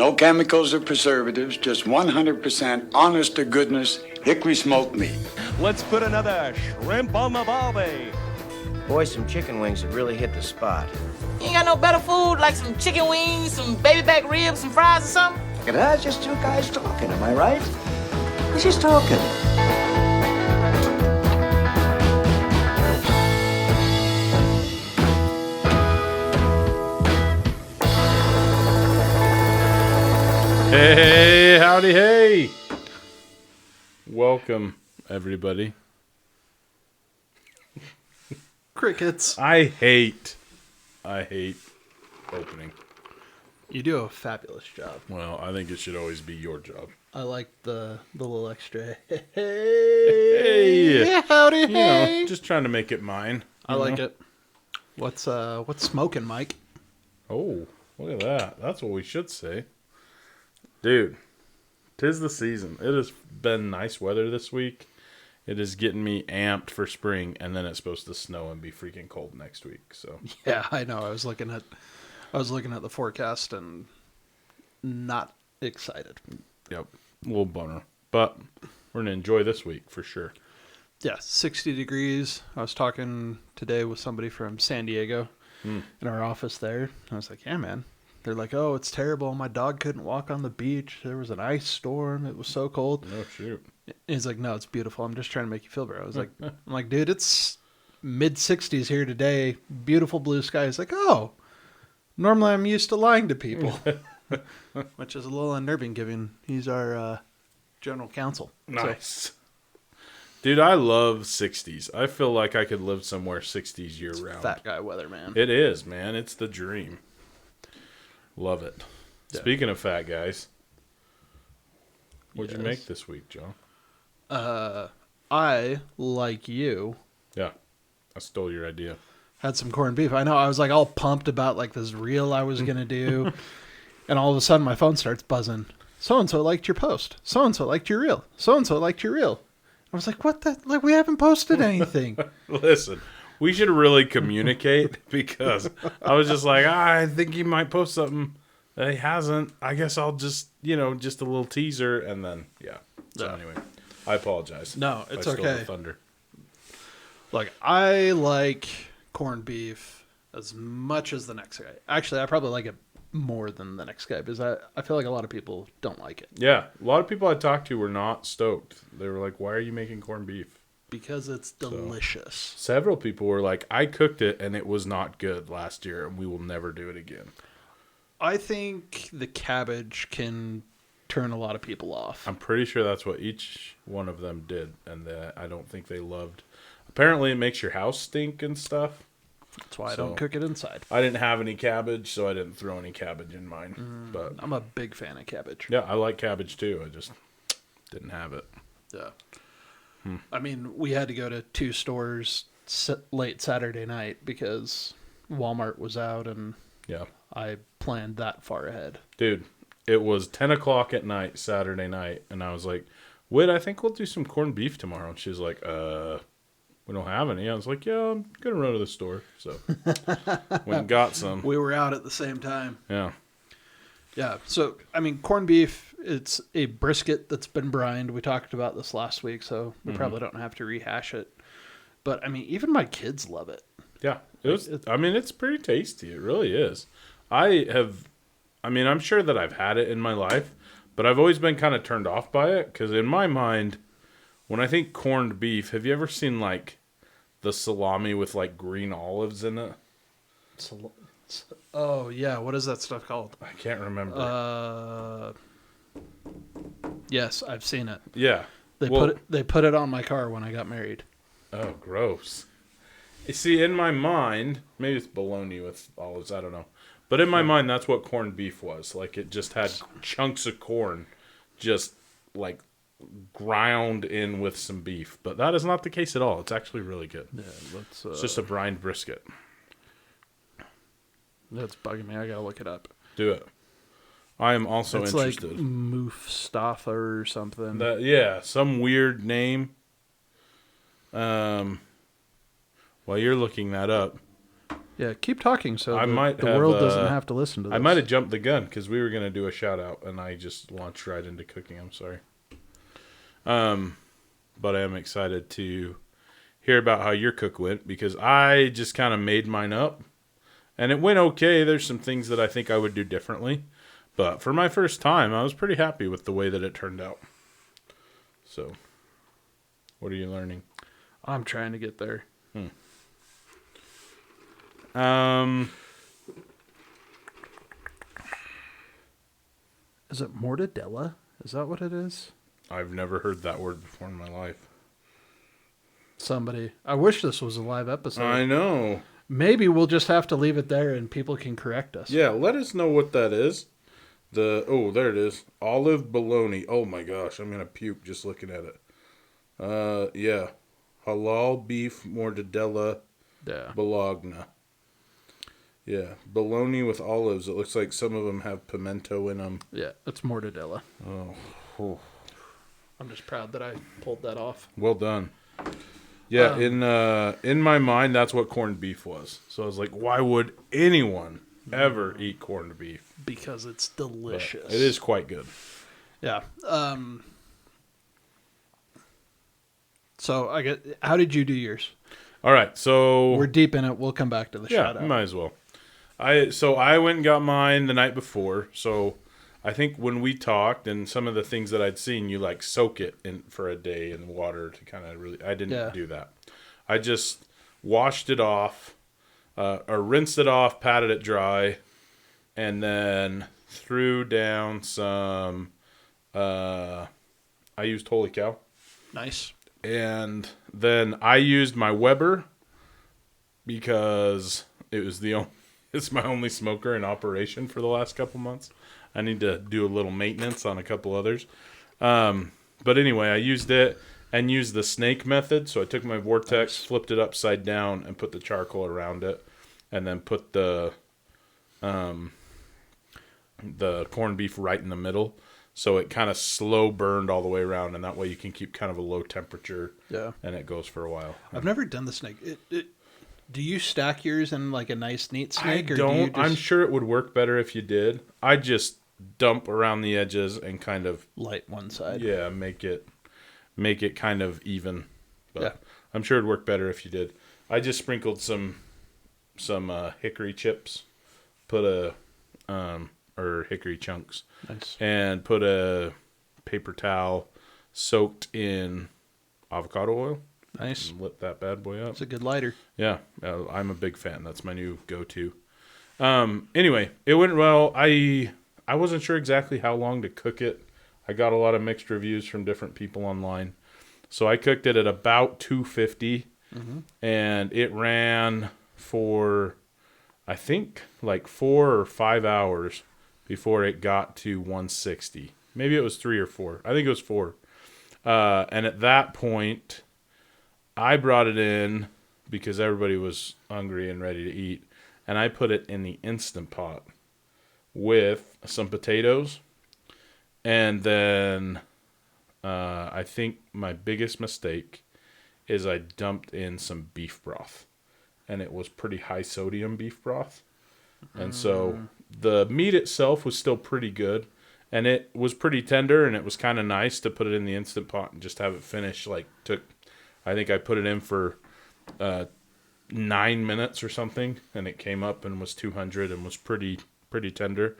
No chemicals or preservatives, just 100% honest to goodness hickory smoked meat. Let's put another shrimp on the barbie. Boy, some chicken wings have really hit the spot. You ain't got no better food like some chicken wings, some baby back ribs, some fries or something? That's just two guys talking, am I right? We're just talking. Hey, howdy, hey. Welcome, everybody. Crickets. I hate opening. You do a fabulous job. Well, I think it should always be your job. I like the little extra. Hey. Hey, howdy, You hey. know, just trying to make it mine. I like it. What's smoking, Mike? Oh, look at that. That's what we should say. Dude, 'tis the season. It has been nice weather this week. It is getting me amped for spring, and then it's supposed to snow and be freaking cold next week. So Yeah, I know. I was looking at the forecast and not excited. yep, a little bummer. But we're gonna enjoy this week for sure. Yeah, 60 degrees. I was talking today with somebody from San Diego in our office there. I was like, yeah, man. They're like, oh, it's terrible. My dog couldn't walk on the beach. There was an ice storm. It was so cold. Oh shoot. He's like, no, it's beautiful. I'm just trying to make you feel better. I was like, dude, it's mid 60s here today. Beautiful blue sky. He's like, oh, normally I'm used to lying to people, which is a little unnerving given he's our general counsel. Nice. Dude, I love 60s. I feel like I could live somewhere 60s year round. Fat guy weather, man. It is, man. It's the dream. Love it. Yeah. Speaking of fat guys, what'd you Yes. make this week, John? I, like you, Yeah, I stole your idea. had some corned beef. I know. I was like all pumped about like this reel I was going to do. And all of a sudden my phone starts buzzing. So-and-so liked your post. So-and-so liked your reel. So-and-so liked your reel. I was like, what the? Like, we haven't posted anything. Listen, we should really communicate because I was just like, I think he might post something that he hasn't. I guess I'll just, just a little teaser. And then, yeah. So Yeah. anyway, I apologize. No, if it's I stole okay. the thunder. Like, I like corned beef as much as the next guy. Actually, I probably like it more than the next guy because I feel like a lot of people don't like it. Yeah, a lot of people I talked to were not stoked. They were like, why are you making corned beef? Because it's delicious. Several people were like, I cooked it and it was not good last year and we will never do it again. I think the cabbage can turn a lot of people off. I'm pretty sure that's what each one of them did, and I don't think they loved. Apparently, it makes your house stink and stuff. That's why I So- don't cook it inside. I didn't have any cabbage, so I didn't throw any cabbage in mine. But I'm a big fan of cabbage. yeah, I like cabbage too. I just didn't have it. Yeah. I mean, we had to go to two stores late Saturday night because Walmart was out, and Yeah, I planned that far ahead. dude, it was 10 o'clock at night, Saturday night, and I was like, Whit, I think we'll do some corned beef tomorrow. And she's like, we don't have any. I was like, yeah, I'm going to run to the store. So went and got some. We were out at the same time. Yeah. Yeah. So, I mean, corned beef, it's a brisket that's been brined. We talked about this last week, so we probably don't have to rehash it. But, I mean, even my kids love it. Yeah. It's pretty tasty. It really is. I'm sure that I've had it in my life, but I've always been kind of turned off by it because in my mind, when I think corned beef, have you ever seen like the salami with like green olives in it? Oh, yeah. What is that stuff called? I can't remember. Yes, I've seen it. Yeah. They put it on my car when I got married. Oh, gross. You see, in my mind, maybe it's bologna with olives, I don't know. But in my mind, that's what corned beef was. Like, it just had chunks of corn just, like, ground in with some beef. But that is not the case at all. It's actually really good. Yeah, that's It's just a brined brisket. that's bugging me. I gotta look it up. Do it. I am also It's interested. like Mustafa or something. Some weird name. While you're looking that up, Yeah, keep talking so I might the have, world doesn't have to listen to this. I might have jumped the gun because we were going to do a shout out and I just launched right into cooking. I'm sorry. But I am excited to hear about how your cook went because I just kind of made mine up and it went okay. There's some things that I think I would do differently, but for my first time, I was pretty happy with the way that it turned out. So, what are you learning? I'm trying to get there. Is it mortadella? Is that what it is? I've never heard that word before in my life. Somebody. I wish this was a live episode. I know. Maybe we'll just have to leave it there and people can correct us. Yeah, let us know what that is. There it is. Olive bologna. Oh my gosh, I'm gonna puke just looking at it. Yeah. Halal beef mortadella Yeah. bologna. Yeah, bologna with olives. It looks like some of them have pimento in them. Yeah, it's mortadella. Oh. I'm just proud that I pulled that off. Well done. Yeah, in my mind, that's what corned beef was. So I was like, why would anyone ever eat corned beef? Because it's delicious. But it is quite good. Yeah. So how did you do yours? All right, so We're deep in it. We'll come back to the shout out. might as well. I went and got mine the night before. So I think when we talked and some of the things that I'd seen, you like soak it in for a day in water to kind of really. I didn't do that. I just washed it off, or rinsed it off, patted it dry, and then threw down some. I used Holy Cow. Nice. And then I used my Weber because it's my only smoker in operation for the last couple months. I need to do a little maintenance on a couple others. But anyway, I used it and used the snake method. So I took my Vortex, flipped it upside down, and put the charcoal around it, and then put the corned beef right in the middle. So it kind of slow burned all the way around, and that way you can keep kind of a low temperature. Yeah. And it goes for a while. I've never done the snake. Do you stack yours in like a nice, neat snake? I or don't. Do you just I'm sure it would work better if you did. I just dump around the edges and kind of light one side. make it kind of even. But Yeah. I'm sure it'd work better if you did. I just sprinkled some hickory chips, or hickory chunks. Nice. And put a paper towel soaked in avocado oil. Nice. And lit that bad boy up. It's a good lighter. Yeah, I'm a big fan. That's my new go-to. Anyway, it went well. I wasn't sure exactly how long to cook it. I got a lot of mixed reviews from different people online. So I cooked it at about 250, and it ran for, I think, like 4 or 5 hours before it got to 160. Maybe it was 3 or 4. I think it was 4. And at that point, I brought it in because everybody was hungry and ready to eat, and I put it in the Instant Pot with some potatoes, and then I think my biggest mistake is I dumped in some beef broth, and it was pretty high sodium beef broth, and so the meat itself was still pretty good, and it was pretty tender, and it was kind of nice to put it in the Instant Pot and just have it finish. I think I put it in for 9 minutes or something, and it came up and was 200 and was pretty tender.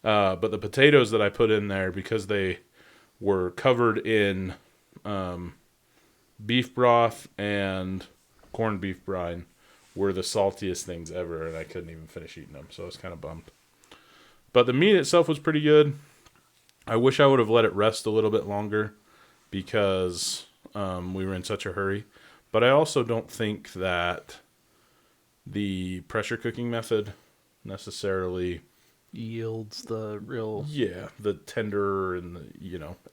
But the potatoes that I put in there, because they were covered in beef broth and corned beef brine, were the saltiest things ever, and I couldn't even finish eating them, so I was kind of bummed. But the meat itself was pretty good. I wish I would have let it rest a little bit longer because we were in such a hurry. But I also don't think that the pressure cooking method necessarily Yields the real. Yeah, the tender and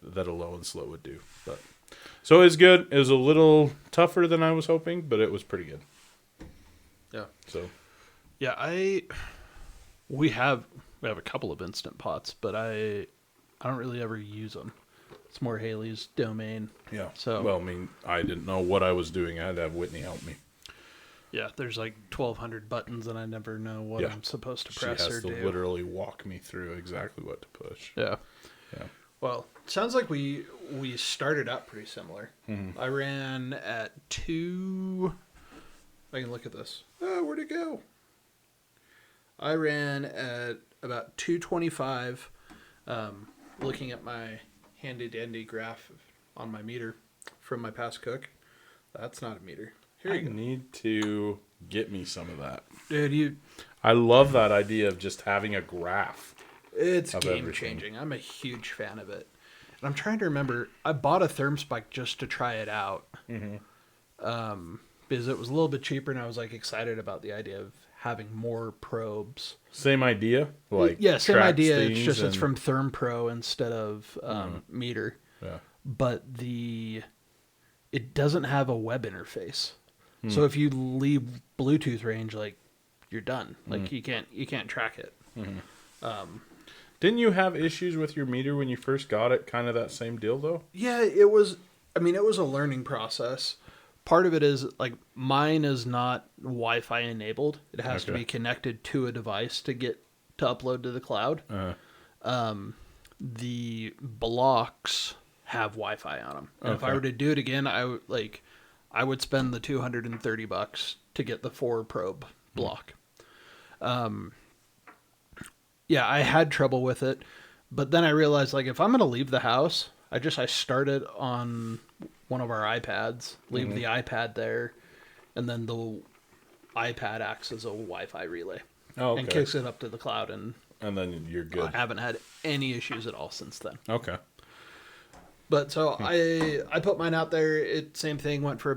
that a low and slow would do. But so it was good. It was a little tougher than I was hoping, but it was pretty good. Yeah. So Yeah, we have a couple of Instant Pots, but I don't really ever use them. It's more Haley's domain. yeah. So Well, I mean, I didn't know what I was doing. I had to have Whitney help me. Yeah, there's like 1,200 buttons, and I never know what I'm supposed to press she has or to do. literally walk me through exactly what to push. Yeah. Yeah. Well, sounds like we started out pretty similar. I ran at 2. I can look at this. Oh, where'd it go? I ran at about 225. Looking at my handy dandy graph on my meter from my past cook. That's not a meter. Here I you go. need to get me some of that. Dude, I love that idea of just having a graph. it's Of game everything. changing. I'm a huge fan of it. And I'm trying to remember, I bought a ThermSpike just to try it out. Because it was a little bit cheaper, and I was like excited about the idea of having more probes. Same idea? Like Yeah, same tracks idea. It's things just it's and- from ThermPro instead of meter. Yeah. But it doesn't have a web interface. So if you leave Bluetooth range, like you're done. Like you can't track it. Didn't you have issues with your meter when you first got it? Kind of that same deal, though? Yeah, it was. I mean, it was a learning process. Part of it is like mine is not Wi-Fi enabled. It has to Okay. be connected to a device to upload to the cloud. The blocks have Wi-Fi on them, and if I Okay. were to do it again, I would spend the $230 to get the 4 probe block. Yeah, I had trouble with it, but then I realized like if I'm going to leave the house, I start it on one of our iPads, leave the iPad there, and then the iPad acts as a Wi-Fi relay Oh, and okay. kicks it up to the cloud, and And then you're I good. haven't had any issues at all since then. Okay. But so I put mine out there. It same thing went till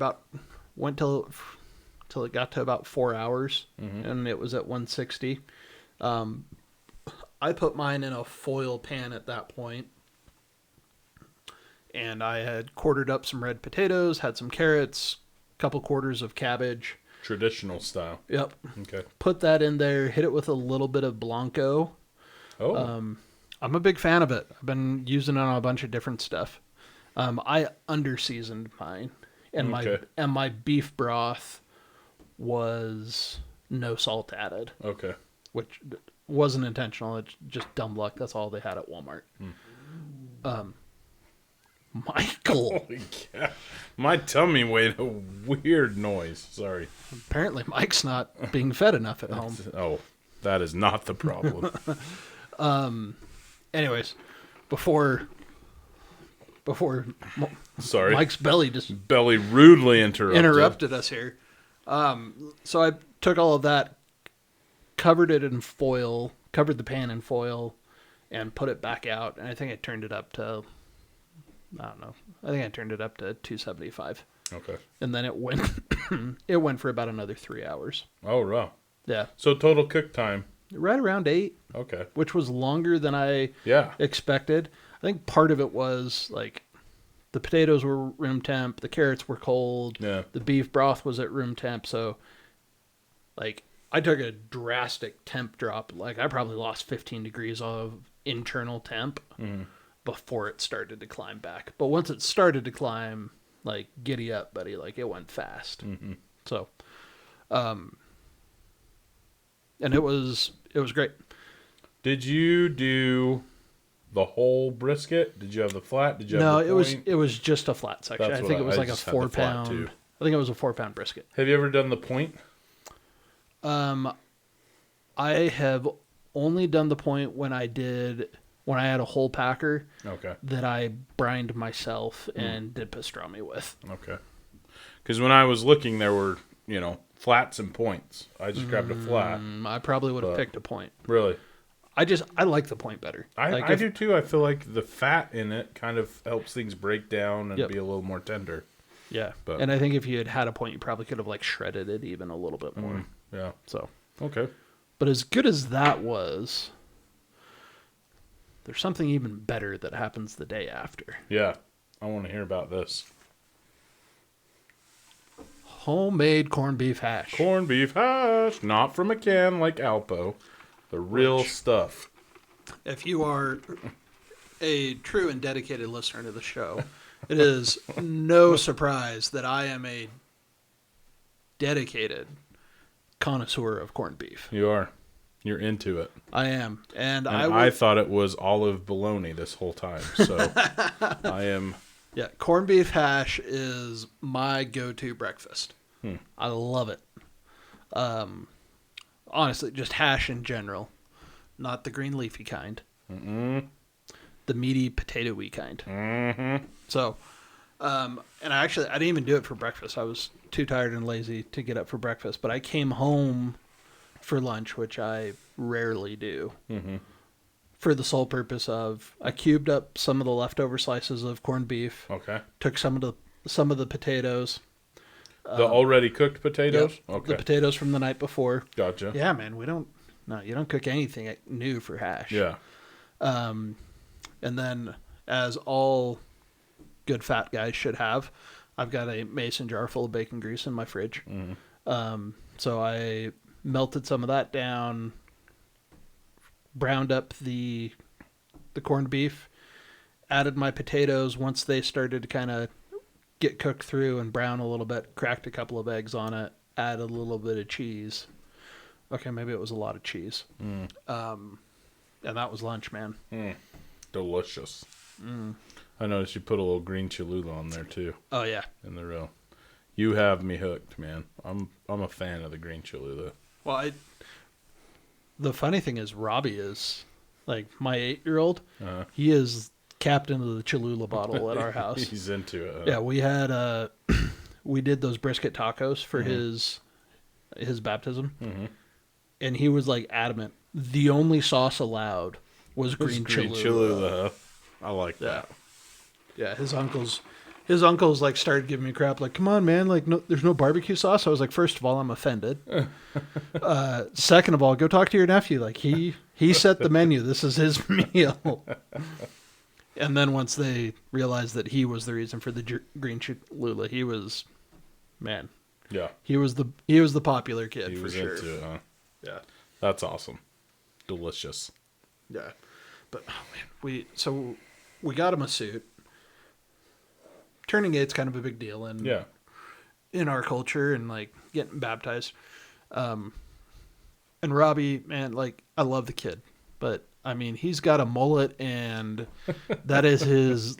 it got to about 4 hours, and it was at 160. I put mine in a foil pan at that point, and I had quartered up some red potatoes, had some carrots, couple quarters of cabbage. Traditional style. Yep. Okay. Put that in there, hit it with a little bit of Blanco. Oh. I'm a big fan of it. I've been using it on a bunch of different stuff. I under-seasoned mine, and Okay. my beef broth was no salt added, Okay. which wasn't intentional. It's just dumb luck. That's all they had at Walmart. Michael, Holy cow. My tummy made a weird noise. Sorry. apparently Mike's not being fed enough at home. Oh, that is not the problem. Anyways, before Sorry. Mike's belly just belly rudely interrupted us here. So I took all of that, covered the pan in foil, and put it back out. And I think I turned it up to, I don't know. I think I turned it up to 275. Okay. And then it went for about another 3 hours. Oh, wow. Yeah. So total cook time. Right around 8, Okay. which was longer than I Yeah. expected. I think part of it was like the potatoes were room temp, the carrots were cold, Yeah. the beef broth was at room temp, so like I took a drastic temp drop. Like I probably lost 15 degrees of internal temp before it started to climb back. But once it started to climb, like giddy up, buddy, like it went fast. So, and it was great. Did you do the whole brisket? Did you have the flat? Did you have No, the point? it was just a flat section. That's I what think it was I like a just had the flat 4-pound. too. I think it was a 4-pound brisket. Have you ever done the point? I have only done the point when I had a whole packer Okay. that I brined myself and did pastrami with. Okay. Because when I was looking, there were, flats and points. I just grabbed a flat. I probably would have But- picked a point. Really? I like the point better. Like I if- do too. I feel like the fat in it kind of helps things break down and Yep. be a little more tender. Yeah, But- and I think if you had had a point, you probably could have like shredded it even a little bit more. Yeah. So, Okay. but as good as that was, there's something even better that happens the day after. Yeah. I want to hear about this. Homemade corned beef hash. Corned beef hash. Not from a can like Alpo. The real stuff. If you are a true and dedicated listener to the show, it is no surprise that I am a dedicated connoisseur of corned beef. You are. You're into it. I am. And I thought it was olive bologna this whole time. So I am. Yeah, corned beef hash is my go-to breakfast. I love it. Honestly, just hash in general. Not the green leafy kind. The meaty potato-y kind. So, and I didn't even do it for breakfast. I was too tired and lazy to get up for breakfast. But I came home for lunch, which I rarely do, for the sole purpose of I cubed up some of the leftover slices of corned beef. Okay. Took some of the potatoes. The already cooked potatoes? Yep, Okay. the potatoes from the night before. Gotcha. Yeah, man, you don't cook anything new for hash. Yeah. And then, as all good fat guys should have, I've got a mason jar full of bacon grease in my fridge. So I melted some of that down, browned up the corned beef, added my potatoes once they started to kind of get cooked through and brown a little bit, cracked a couple of eggs on it, added a little bit of cheese. Okay, maybe it was a lot of cheese. And that was lunch, man. Delicious. I noticed you put a little green Cholula on there too. Oh yeah. In the grill. You have me hooked, man. I'm a fan of the green Cholula. Well, the funny thing is, Robbie is like my 8-year-old. He is captain of the Cholula bottle at our house. He's into it. Huh? Yeah, we had we did those brisket tacos for his baptism, and he was like adamant. The only sauce allowed was green Cholula. I like that. Yeah, his uncles like started giving me crap, like, come on, man, like, no, there's no barbecue sauce. I was like, first of all, I'm offended. Second of all, go talk to your nephew. Like, he set the menu. This is his meal. And then once they realized that he was the reason for the green Cholula, he was, man. Yeah. He was the popular kid for sure. Into it, huh? Yeah. That's awesome. Delicious. Yeah. But oh man, we got him a suit. Turning 8's kind of a big deal in our culture, and like getting baptized. And Robbie, man, like, I love the kid, but I mean, he's got a mullet, and that is his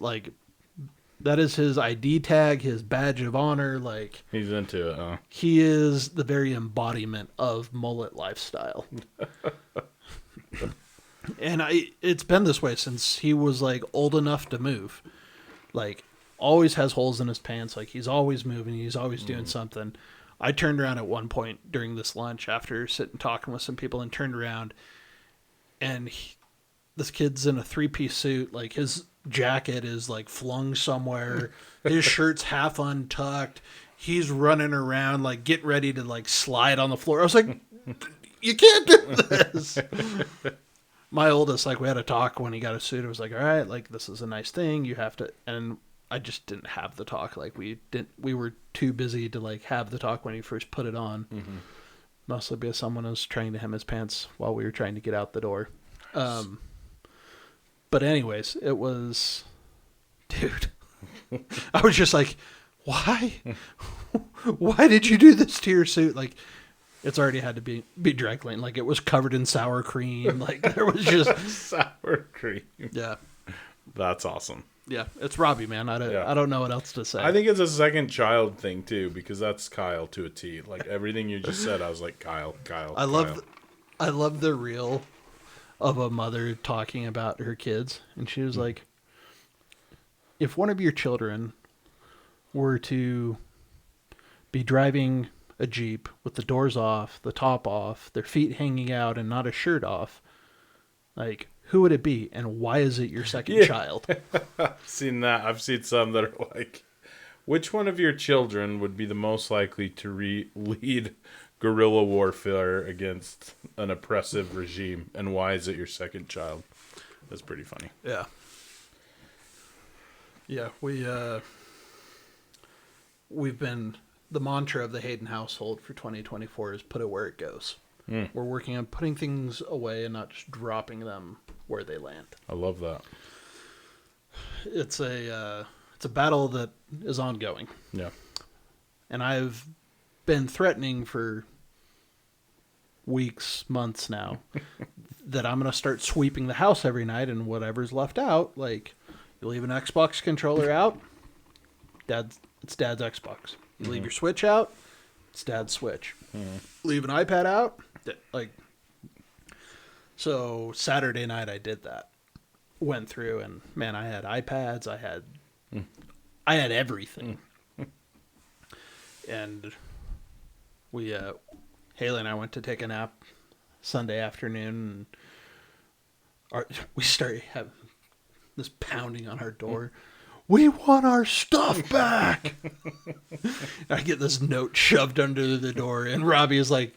ID tag, his badge of honor. Like, he's into it, huh? He is the very embodiment of mullet lifestyle. And it's been this way since he was like old enough to move. Like, always has holes in his pants. Like, he's always moving. He's always doing something. I turned around at one point during this lunch after sitting talking with some people, and turned around, and this kid's in a 3-piece suit. Like, his jacket is like flung somewhere. His shirt's half untucked. He's running around like getting ready to like slide on the floor. I was like, you can't do this. My oldest, like, we had a talk when he got a suit. It was like, all right, like, this is a nice thing. You have to, and I just didn't have the talk. Like, we were too busy to like have the talk when he first put it on. Mostly because someone was trying to hem his pants while we were trying to get out the door. Nice. But anyways, it was, dude, I was just like, why? Why did you do this to your suit? Like, it's already had to be dry cleaned. Like, it was covered in sour cream. Like, there was just sour cream. Yeah. That's awesome. Yeah, it's Robbie, man. I don't know what else to say. I think it's a second child thing too, because that's Kyle to a T. Like, everything you just said, I was like, Kyle. I love the reel of a mother talking about her kids, and she was like, if one of your children were to be driving a Jeep with the doors off, the top off, their feet hanging out, and not a shirt off, like, who would it be, and why is it your second child? I've seen that. I've seen some that are like, which one of your children would be the most likely to lead guerrilla warfare against an oppressive regime, and why is it your second child? That's pretty funny. Yeah. Yeah, we've been, the mantra of the Hayden household for 2024 is put it where it goes. We're working on putting things away and not just dropping them where they land. I love that. It's a battle that is ongoing. Yeah. And I've been threatening for weeks, months now that I'm going to start sweeping the house every night, and whatever's left out, like you leave an Xbox controller out, it's Dad's Xbox. You leave your Switch out, it's Dad's Switch. Leave an iPad out, like. So Saturday night I did that. Went through and man, I had iPads, I had everything. And we Haley and I went to take a nap Sunday afternoon, and we started having this pounding on our door. We want our stuff back. I get this note shoved under the door, and Robbie is like,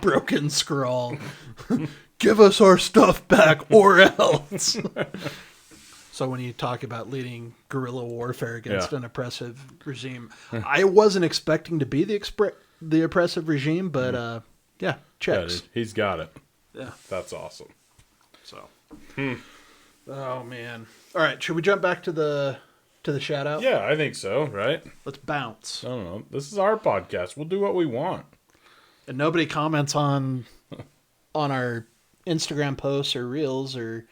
broken scrawl. Give us our stuff back or else. So when you talk about leading guerrilla warfare against an oppressive regime, I wasn't expecting to be the oppressive regime, but checks. Yeah, he's got it. Yeah. That's awesome. So. Oh, man. All right, should we jump back to the shout out? Yeah, I think so, right? Let's bounce. I don't know. This is our podcast. We'll do what we want. And nobody comments on our Instagram posts or reels or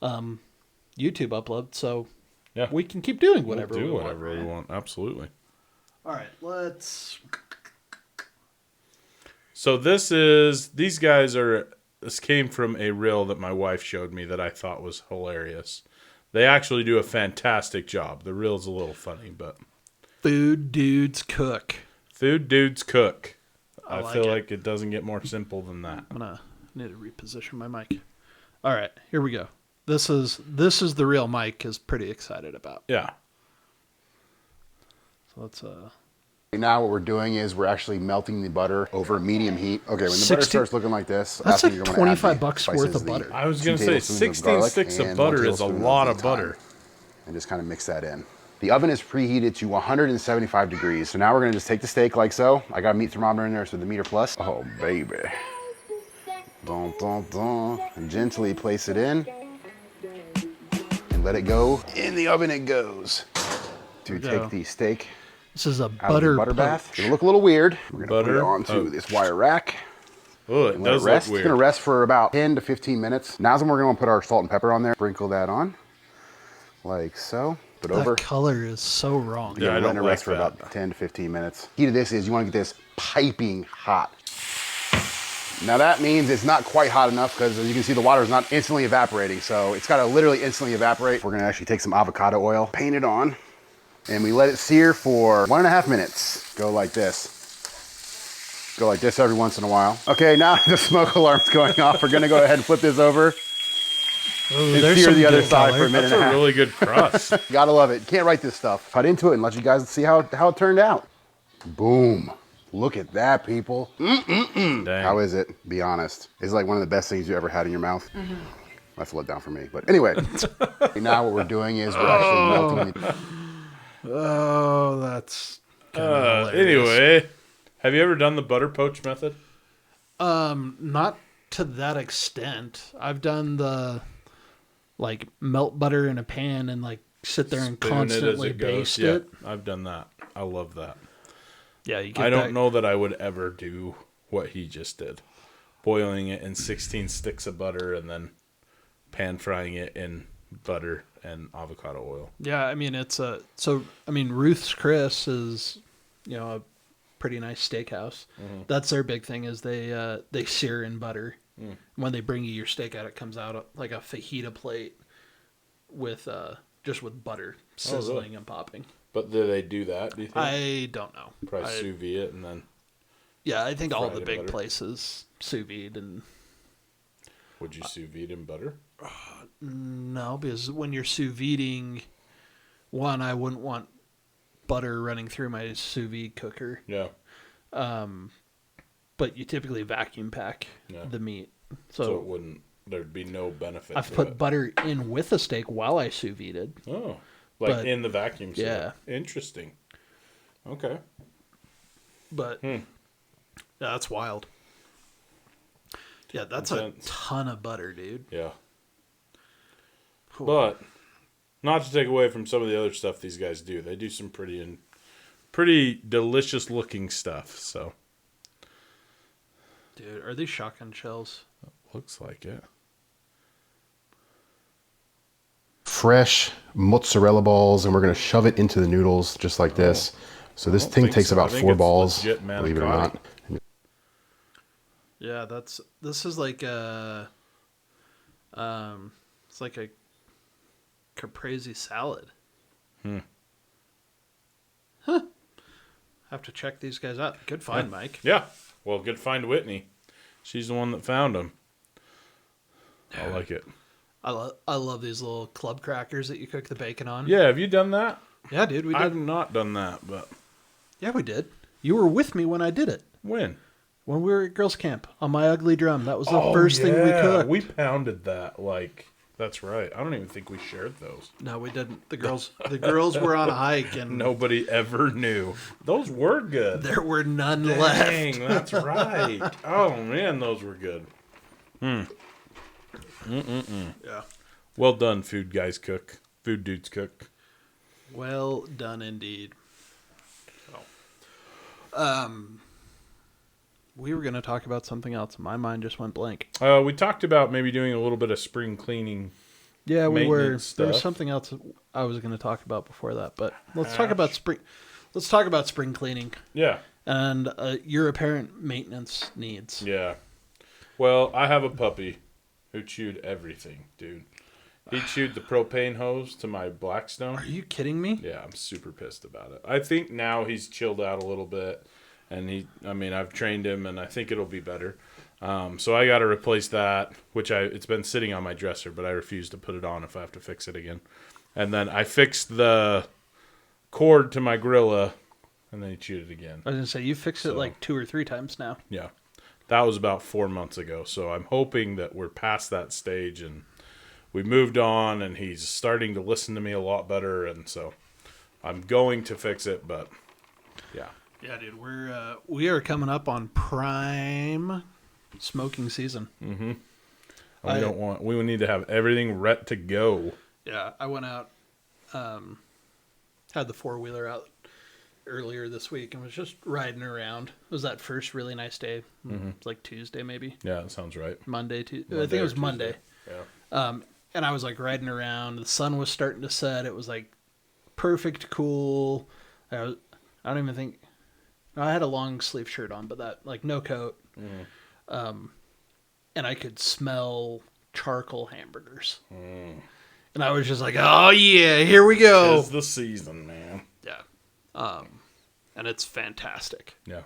YouTube upload, so yeah, we can keep doing whatever we want. want. Absolutely. All right, let's. So this came from a reel that my wife showed me that I thought was hilarious. They actually do a fantastic job. The reel's a little funny, but Food Dudes Cook. Food Dudes Cook. I feel like it doesn't get more simple than that. I'm gonna need to reposition my mic. All right, here we go. This is the reel Mike is pretty excited about. Yeah. So let's Now what we're doing is we're actually melting the butter over medium heat. Okay, when the 60 butter starts looking like this, that's after like you're gonna add the $25 worth spices, of butter. I was the going to 2 say tablespoons of 16 garlic sticks of and butter 1 is a tablespoon lot of thyme. butter. And just kind of mix that in. The oven is preheated to 175 degrees. So now we're gonna just take the steak like so. I got a meat thermometer in there, so the meter plus. Oh, baby. Dun, dun, dun. And gently place it in. And let it go. In the oven it goes. To take the steak This is a out of butter the butter poach. bath. It'll look a little weird. We're gonna put Butter it onto poach. this wire rack. Oh, it Let does it rest. look weird. It's gonna rest for about 10 to 15 minutes. Now's when we're gonna put our salt and pepper on there. Sprinkle that on. Like so. Put That over. color is so wrong. Yeah, I don't Let it like rest for that. about 10 to 15 minutes. Key to this is you want to get this piping hot. Now that means it's not quite hot enough because as you can see the water is not instantly evaporating. So it's got to literally instantly evaporate. We're going to actually take some avocado oil, paint it on, and we let it sear for 1.5 minutes. Go like this. Go like this every once in a while. Okay, now the smoke alarm's going off. We're going to go ahead and flip this over. Ooh, And there's sear some the other good side color. for a minute That's and a a half. really good crust. Gotta love it. Can't write this stuff. Cut into it and let you guys see how it turned out. Boom. Look at that, people. Dang. How is it? Be honest. It's like one of the best things you ever had in your mouth. That's a letdown for me. But anyway, now what we're doing is we're actually melting the... Oh, that's kinda hilarious. Anyway, have you ever done the butter poach method? Not to that extent. I've done the like melt butter in a pan and like sit there and Spoon constantly it as it goes. baste Yeah, it. I've done that. I love that. Yeah, you get I don't that- know that I would ever do what he just did. Boiling it in 16 sticks of butter and then pan frying it in butter and avocado oil. Yeah, I mean Ruth's Chris is, a pretty nice steakhouse. That's their big thing is they sear in butter. When they bring you your steak out, it comes out like a fajita plate with just with butter sizzling and popping. But do they do that, do you think? I don't know. Probably sous vide it and then... Yeah, I think all Fry the it in big butter. places sous vide and Would you sous vide in butter? no, because when you're sous videing, one, I wouldn't want butter running through my sous vide cooker. Yeah. But you typically vacuum pack Yeah. the meat. So it wouldn't... There'd be no benefit I've to put it. butter in with a steak while I sous videed. Oh. Like but- in the vacuum seal. yeah. Interesting. Okay. But yeah, that's wild. Yeah, that's Intense. a ton of butter, dude. Yeah. But not to take away from some of the other stuff these guys do. They do some pretty delicious looking stuff. So Dude, are these shotgun shells? Looks like it. Fresh mozzarella balls, and we're going to shove it into the noodles just like this. So this don't thing think takes so. I about think 4 it's balls, legit believe it or manicotti. not. Yeah, this is like a it's like a caprese salad. Huh. Have to check these guys out. Good find, Mike. Yeah. Well, good find Whitney. She's the one that found them. I like it. I love these little club crackers that you cook the bacon on. Yeah, have you done that? Yeah, dude, we did. I've not done that, but Yeah, we did. You were with me when I did it. when? When we were at girls' camp on my ugly drum. That was the first thing we cooked. We pounded that. That's right. I don't even think we shared those. No, we didn't. The girls were on a hike, and Nobody ever knew. Those were good. there were none Dang, left. that's right. Oh, man, those were good. Yeah. Well done, food dudes cook. Well done indeed. We were going to talk about something else. My mind just went blank. We talked about maybe doing a little bit of spring cleaning. Yeah, we were. Maintenance There was stuff. something else I was going to talk about before that, but let's talk about spring. Let's talk about spring cleaning Yeah. and your apparent maintenance needs. Yeah. Well, I have a puppy who chewed everything, dude. He chewed the propane hose to my Blackstone. Are you kidding me? Yeah, I'm super pissed about it. I think now he's chilled out a little bit, and I've trained him, and I think it'll be better. So I got to replace that, it's been sitting on my dresser, but I refuse to put it on if I have to fix it again. And then I fixed the cord to my Gorilla, and then he chewed it again. I was going to say, you fixed it like 2 or 3 times now. Yeah, that was about 4 months ago. So I'm hoping that we're past that stage and we moved on, and he's starting to listen to me a lot better. And so I'm going to fix it, but yeah. Yeah, dude, we are coming up on prime smoking season. Mm-hmm. We need to have everything ready to go. Yeah, I went out, had the 4-wheeler out earlier this week and was just riding around. It was that first really nice day. Mm-hmm. It's like Tuesday maybe. Yeah, that sounds right. Monday, Tuesday. I think it was Monday. Yeah. And I was like riding around. The sun was starting to set. It was like perfect cool. I don't even think I had a long sleeve shirt on, but that like no coat. Mm. And I could smell charcoal hamburgers. Mm. And I was just like, oh yeah, here we go. It's the season, man. Yeah. And it's fantastic. Yeah.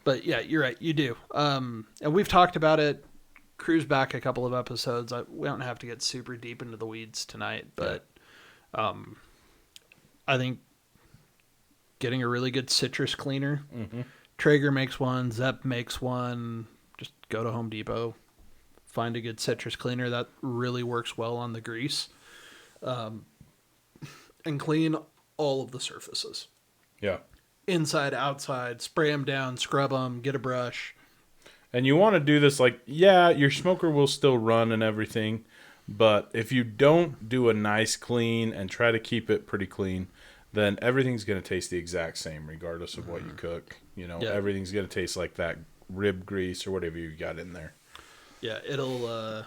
But yeah, you're right. You do. And we've talked about it. Cruise back a couple of episodes. We don't have to get super deep into the weeds tonight, but I think getting a really good citrus cleaner. Mm-hmm. Traeger makes one. Zepp makes one. Just go to Home Depot, find a good citrus cleaner that really works well on the grease, and clean all of the surfaces. Yeah. Inside, outside, spray them down, scrub them, get a brush. And you want to do this your smoker will still run and everything, but if you don't do a nice clean and try to keep it pretty clean, then everything's going to taste the exact same regardless of what you cook. Everything's going to taste like that rib grease or whatever you got in there. Yeah, it'll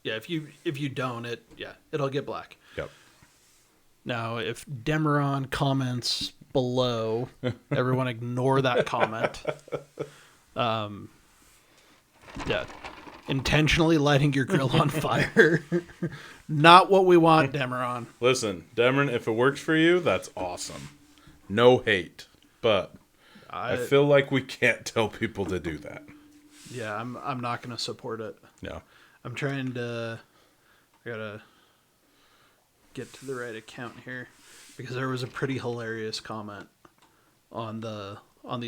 if you don't, it'll get black. Yep. Now, if Demeron comments below, everyone ignore that comment. Intentionally lighting your grill on fire. Not what we want, Demeron. Listen, Demeron, if it works for you, that's awesome. No hate. But I feel like we can't tell people to do that. Yeah, I'm not going to support it. No. I'm trying to... I gotta get to the right account here, because there was a pretty hilarious comment on the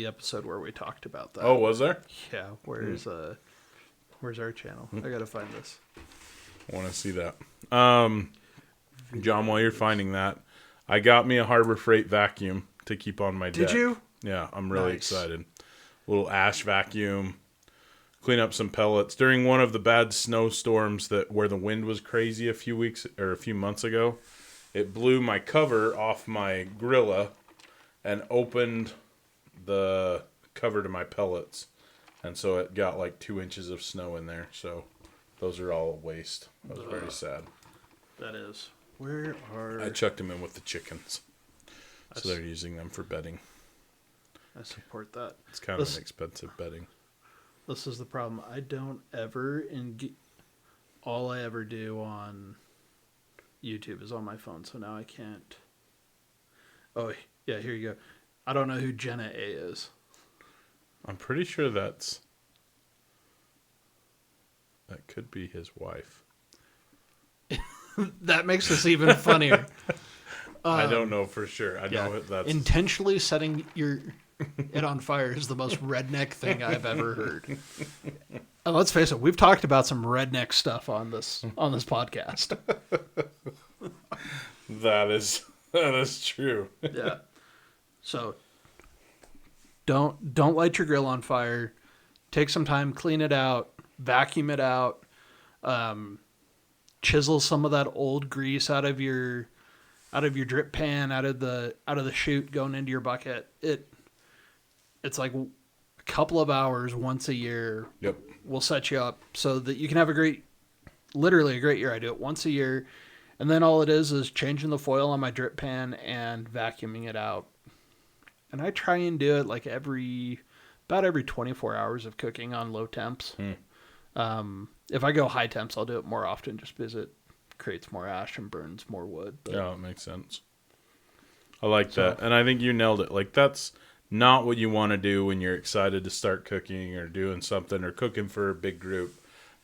episode where we talked about that. Oh, was there? Yeah, where's our channel? I gotta find this. I want to see that. John, while you're finding that, I got me a Harbor Freight vacuum to keep on my deck. Did you? Yeah, I'm really Nice. excited. Little ash vacuum. Clean up some pellets. During one of the bad snowstorms where the wind was crazy a few months ago, it blew my cover off my Gorilla and opened the cover to my pellets. And so it got like 2 inches of snow in there. So those are all waste. That was very sad. That is. Where are... I chucked them in with the chickens. So they're using them for bedding. I support that. It's kind of an expensive bedding. This is the problem. I don't ever... all I ever do on YouTube is on my phone. So now I can't... Oh, yeah, here you go. I don't know who Jenna A is. I'm pretty sure that could be his wife. That makes this even funnier. I don't know for sure. I know that's intentionally setting it on fire is the most redneck thing I've ever heard. And let's face it, we've talked about some redneck stuff on this podcast. that is true. Yeah. So don't light your grill on fire. Take some time, clean it out, vacuum it out, chisel some of that old grease out of your drip pan, out of the chute going into your bucket. It's like a couple of hours once a year. Yep. Will set you up so that you can have literally a great year. I do it once a year, and then all it is changing the foil on my drip pan and vacuuming it out. And I try and do it like about every 24 hours of cooking on low temps. If I go high temps, I'll do it more often just because it creates more ash and burns more wood. But, yeah, it makes sense. I like that. And I think you nailed it. Like, that's not what you want to do when you're excited to start cooking or doing something or cooking for a big group.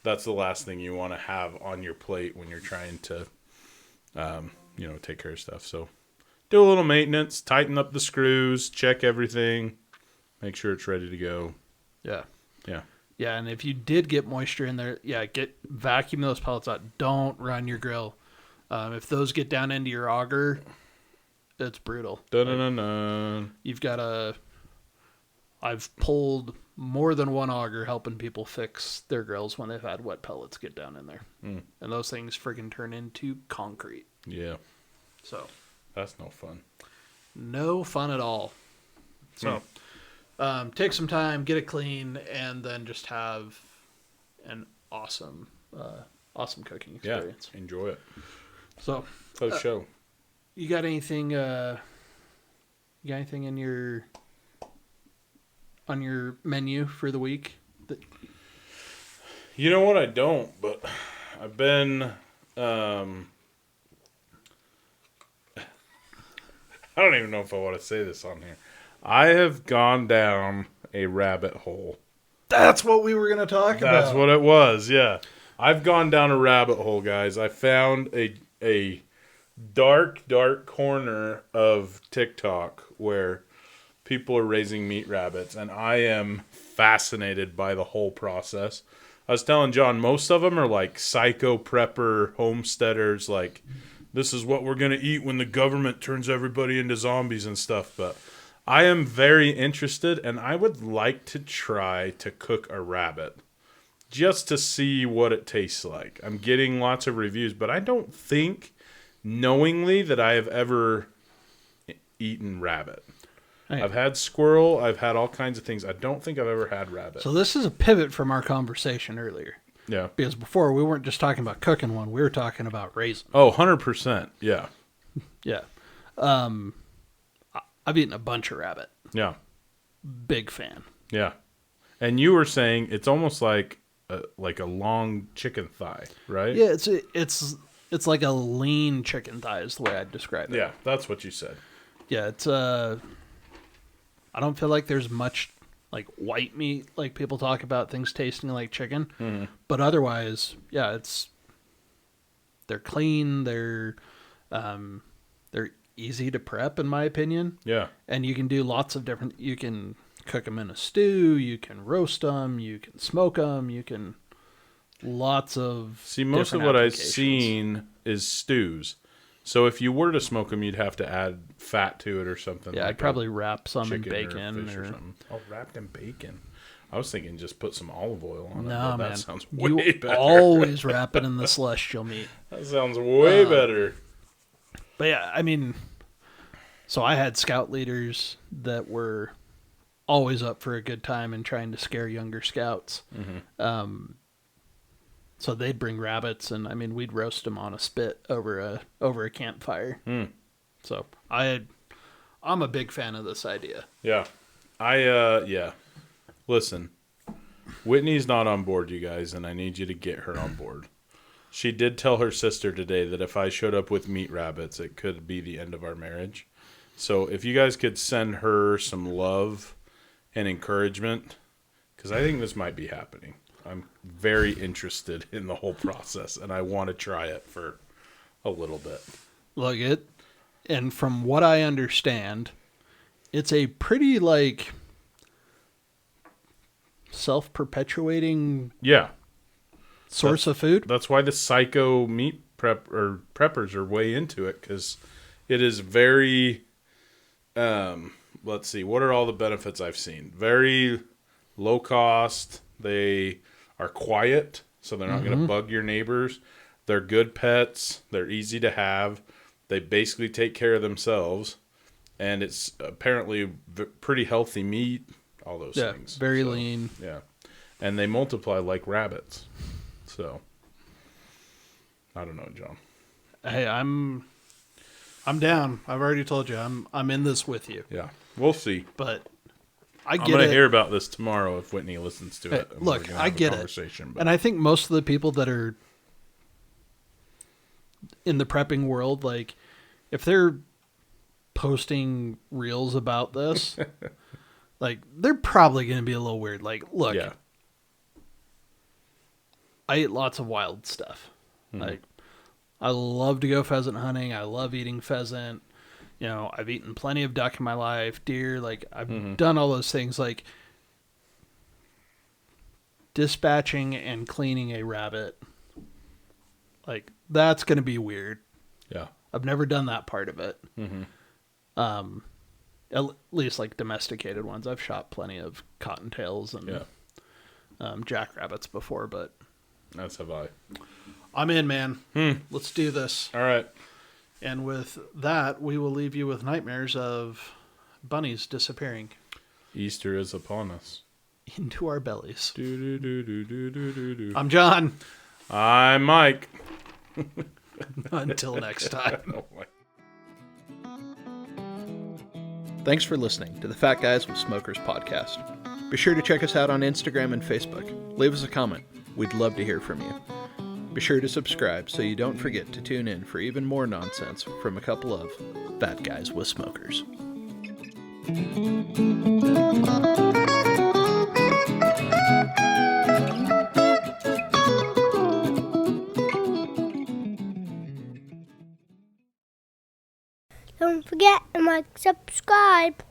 That's the last thing you want to have on your plate when you're trying to, take care of stuff. So do a little maintenance, tighten up the screws, check everything, make sure it's ready to go. Yeah. Yeah. Yeah, and if you did get moisture in there, vacuum those pellets out. Don't run your grill. If those get down into your auger, it's brutal. Dun-dun-dun-dun. You've got I've pulled more than one auger helping people fix their grills when they've had wet pellets get down in there. And those things friggin' turn into concrete. Yeah. So. That's no fun. No fun at all. So, take some time, get it clean, and then just have an awesome cooking experience. Yeah, enjoy it. So, Show. You got anything? In your on your menu for the week? You know what? I don't, but I've been. I don't even know if I want to say this on here. I have gone down a rabbit hole. That's what we were going to talk about. That's what it was, yeah. I've gone down a rabbit hole, guys. I found a dark corner of TikTok where people are raising meat rabbits, and I am fascinated by the whole process. I was telling John, most of them are like psycho prepper homesteaders, like, this is what we're going to eat when the government turns everybody into zombies and stuff. But I am very interested, and I would like to try to cook a rabbit just to see what it tastes like. I'm getting lots of reviews, but I don't think knowingly that I have ever eaten rabbit. Hey. I've had squirrel. I've had all kinds of things. I don't think I've ever had rabbit. So this is a pivot from our conversation earlier. Yeah. Because before, we weren't just talking about cooking one. We were talking about raising. Oh, 100%. Yeah. Yeah. I've eaten a bunch of rabbit. Yeah. Big fan. Yeah. And you were saying it's almost like a long chicken thigh, right? Yeah, it's like a lean chicken thigh is the way I'd describe it. Yeah, that's what you said. Yeah, it's I don't feel like there's much like white meat, like people talk about things tasting like chicken. Mm-hmm. But otherwise, yeah, they're clean, they're easy to prep in my opinion. Yeah. And you can do lots of different, you can cook them in a stew, you can roast them, you can smoke them, you can lots of See, most of what I've seen is stews. So if you were to smoke them, you'd have to add fat to it or something. Yeah, like I'd probably wrap some in bacon or something. Oh, wrapped in bacon. I was thinking just put some olive oil on it. No, man. That sounds way better. Always wrap it in the celestial meat. That sounds way better. But yeah, I mean, so I had scout leaders that were always up for a good time and trying to scare younger scouts. So they'd bring rabbits, and I mean, we'd roast them on a spit over a campfire. So I'm a big fan of this idea. Yeah. Yeah. Listen, Whitney's not on board, you guys, and I need you to get her on board. She did tell her sister today that if I showed up with meat rabbits, it could be the end of our marriage. So if you guys could send her some love and encouragement, because I think this might be happening. I'm very interested in the whole process, and I want to try it for a little bit. Look, and from what I understand, it's a pretty, like, self-perpetuating source of food. That's why the psycho meat preppers are way into it, because it is very, let's see, what are all the benefits I've seen? Very low cost. They are quiet, so they're not going to bug your neighbors. They're good pets. They're easy to have. They basically take care of themselves, and it's apparently pretty healthy meat, all those things. Very lean. Yeah, and they multiply like rabbits. So, I don't know, John. Hey, I'm down. I've already told you I'm in this with you. Yeah, we'll see. But I'm going to hear about this tomorrow if Whitney listens to it. Look, I get it. And I think most of the people that are in the prepping world, like, if they're posting reels about this, like, they're probably going to be a little weird. Like, look, I eat lots of wild stuff. Like, I love to go pheasant hunting. I love eating pheasant. You know, I've eaten plenty of duck in my life, deer. Like, I've done all those things. Like, dispatching and cleaning a rabbit, like, that's going to be weird. Yeah. I've never done that part of it. At least, like, domesticated ones. I've shot plenty of cottontails and jackrabbits before, but... That's have I. I'm in, man. Let's do this. All right. And with that, we will leave you with nightmares of bunnies disappearing. Easter is upon us. Into our bellies. Do. I'm John. I'm Mike. Until next time. Oh, Thanks for listening to the Fat Guys with Smokers podcast. Be sure to check us out on Instagram and Facebook. Leave us a comment. We'd love to hear from you. Be sure to subscribe so you don't forget to tune in for even more nonsense from a couple of Fat Guys with Smokers. Don't forget to like, subscribe.